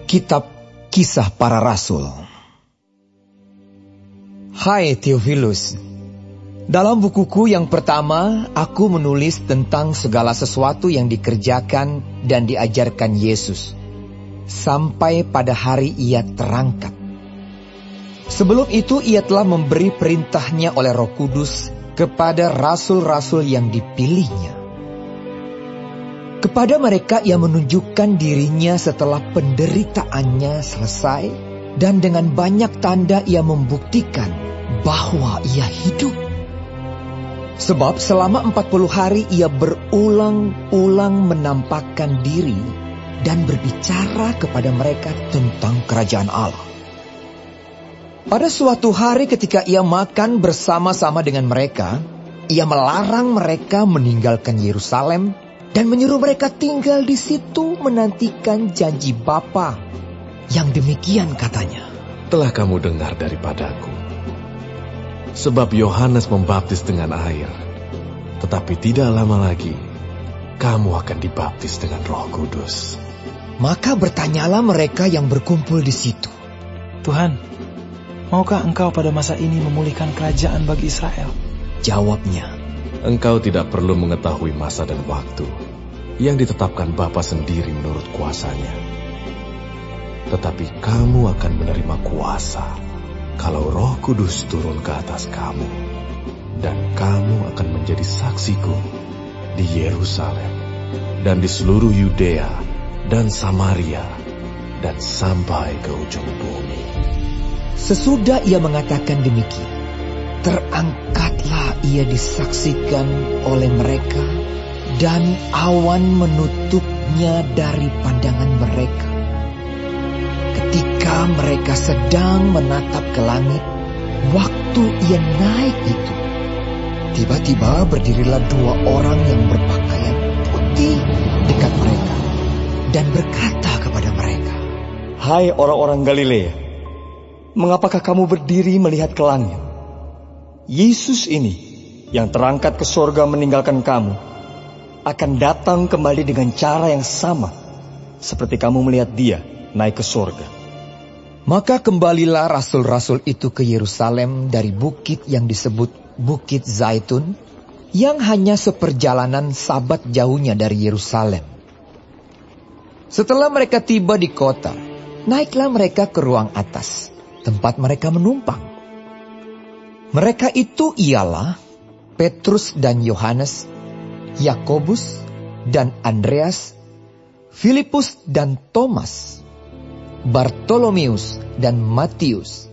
Kitab Kisah Para Rasul. Hai Theophilus, dalam bukuku yang pertama, aku menulis tentang segala sesuatu yang dikerjakan dan diajarkan Yesus, sampai pada hari ia terangkat. Sebelum itu ia telah memberi perintahnya oleh Roh Kudus kepada rasul-rasul yang dipilihnya. Kepada mereka ia menunjukkan dirinya setelah penderitaannya selesai, dan dengan banyak tanda ia membuktikan bahwa ia hidup. Sebab selama 40 hari ia berulang-ulang menampakkan diri dan berbicara kepada mereka tentang kerajaan Allah. Pada suatu hari ketika ia makan bersama-sama dengan mereka, ia melarang mereka meninggalkan Yerusalem dan menyuruh mereka tinggal di situ menantikan janji Bapa. Yang demikian katanya, telah kamu dengar daripadaku. Sebab Yohanes membaptis dengan air, tetapi tidak lama lagi kamu akan dibaptis dengan Roh Kudus. Maka bertanyalah mereka yang berkumpul di situ, Tuhan, maukah engkau pada masa ini memulihkan kerajaan bagi Israel? Jawabnya, engkau tidak perlu mengetahui masa dan waktu yang ditetapkan Bapa sendiri menurut kuasanya. Tetapi kamu akan menerima kuasa kalau Roh Kudus turun ke atas kamu, dan kamu akan menjadi saksiku di Yerusalem dan di seluruh Yudea dan Samaria dan sampai ke ujung bumi. Sesudah ia mengatakan demikian, terangkatlah ia disaksikan oleh mereka, dan awan menutupnya dari pandangan mereka. Ketika mereka sedang menatap ke langit, waktu ia naik itu, tiba-tiba berdirilah 2 orang yang berpakaian putih dekat mereka, dan berkata kepada mereka, Hai orang-orang Galilea, mengapakah kamu berdiri melihat ke langit? Yesus ini yang terangkat ke sorga meninggalkan kamu akan datang kembali dengan cara yang sama seperti kamu melihat dia naik ke sorga. Maka kembalilah rasul-rasul itu ke Yerusalem dari bukit yang disebut Bukit Zaitun, yang hanya seperjalanan sabat jauhnya dari Yerusalem. Setelah mereka tiba di kota, naiklah mereka ke ruang atas, tempat mereka menumpang. Mereka itu ialah Petrus dan Yohanes, Yakobus dan Andreas, Filipus dan Thomas, Bartolomeus dan Matius,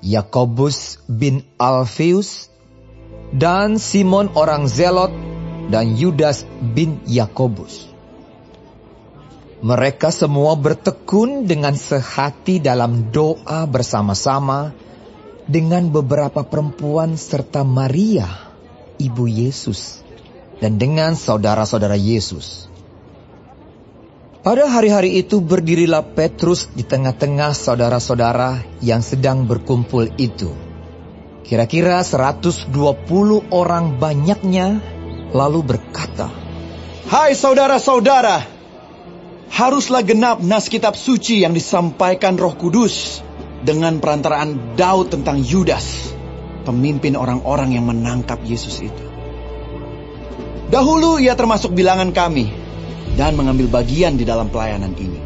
Yakobus bin Alfeus, dan Simon orang Zelot, dan Yudas bin Yakobus. Mereka semua bertekun dengan sehati dalam doa bersama-sama dengan beberapa perempuan serta Maria, ibu Yesus, dan dengan saudara-saudara Yesus. Pada hari-hari itu berdirilah Petrus di tengah-tengah saudara-saudara yang sedang berkumpul itu. Kira-kira 120 orang banyaknya, lalu berkata, Hai saudara-saudara, haruslah genap nas kitab suci yang disampaikan Roh Kudus dengan perantaraan Daud tentang Yudas, pemimpin orang-orang yang menangkap Yesus itu. Dahulu ia termasuk bilangan kami dan mengambil bagian di dalam pelayanan ini.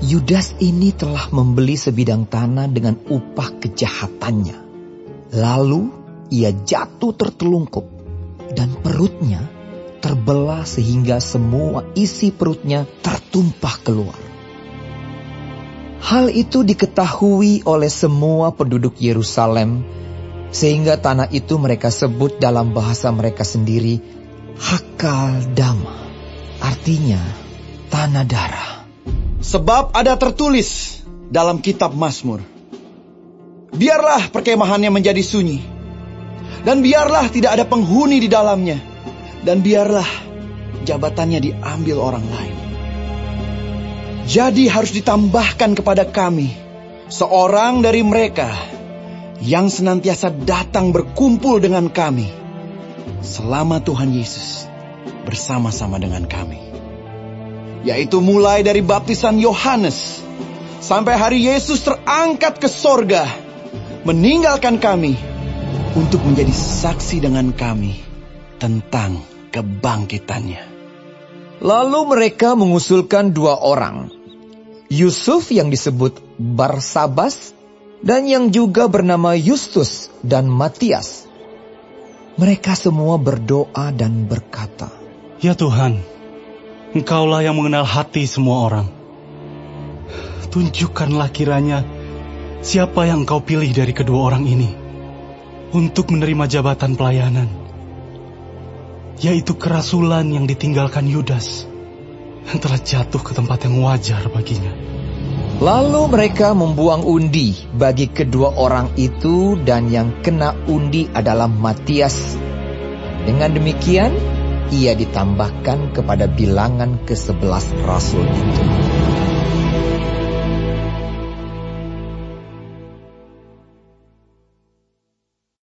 Yudas ini telah membeli sebidang tanah dengan upah kejahatannya. Lalu ia jatuh tertelungkup dan perutnya terbelah sehingga semua isi perutnya tertumpah keluar. Hal itu diketahui oleh semua penduduk Yerusalem, sehingga tanah itu mereka sebut dalam bahasa mereka sendiri Hakaldama, artinya tanah darah. Sebab ada tertulis dalam kitab Mazmur, biarlah perkemahannya menjadi sunyi, dan biarlah tidak ada penghuni di dalamnya, dan biarlah jabatannya diambil orang lain. Jadi harus ditambahkan kepada kami seorang dari mereka yang senantiasa datang berkumpul dengan kami selama Tuhan Yesus bersama-sama dengan kami. yaitu mulai dari baptisan Yohanes sampai hari Yesus terangkat ke sorga, meninggalkan kami untuk menjadi saksi dengan kami tentang kebangkitannya. Lalu mereka mengusulkan 2 orang, Yusuf yang disebut Barsabas dan yang juga bernama Justus dan Matias. Mereka semua berdoa dan berkata, "Ya Tuhan, Engkaulah yang mengenal hati semua orang. Tunjukkanlah kiranya siapa yang Engkau pilih dari kedua orang ini untuk menerima jabatan pelayanan, yaitu kerasulan yang ditinggalkan Yudas, yang telah jatuh ke tempat yang wajar baginya." Lalu mereka membuang undi bagi kedua orang itu, dan yang kena undi adalah Matias. Dengan demikian, ia ditambahkan kepada bilangan ke-11 rasul itu.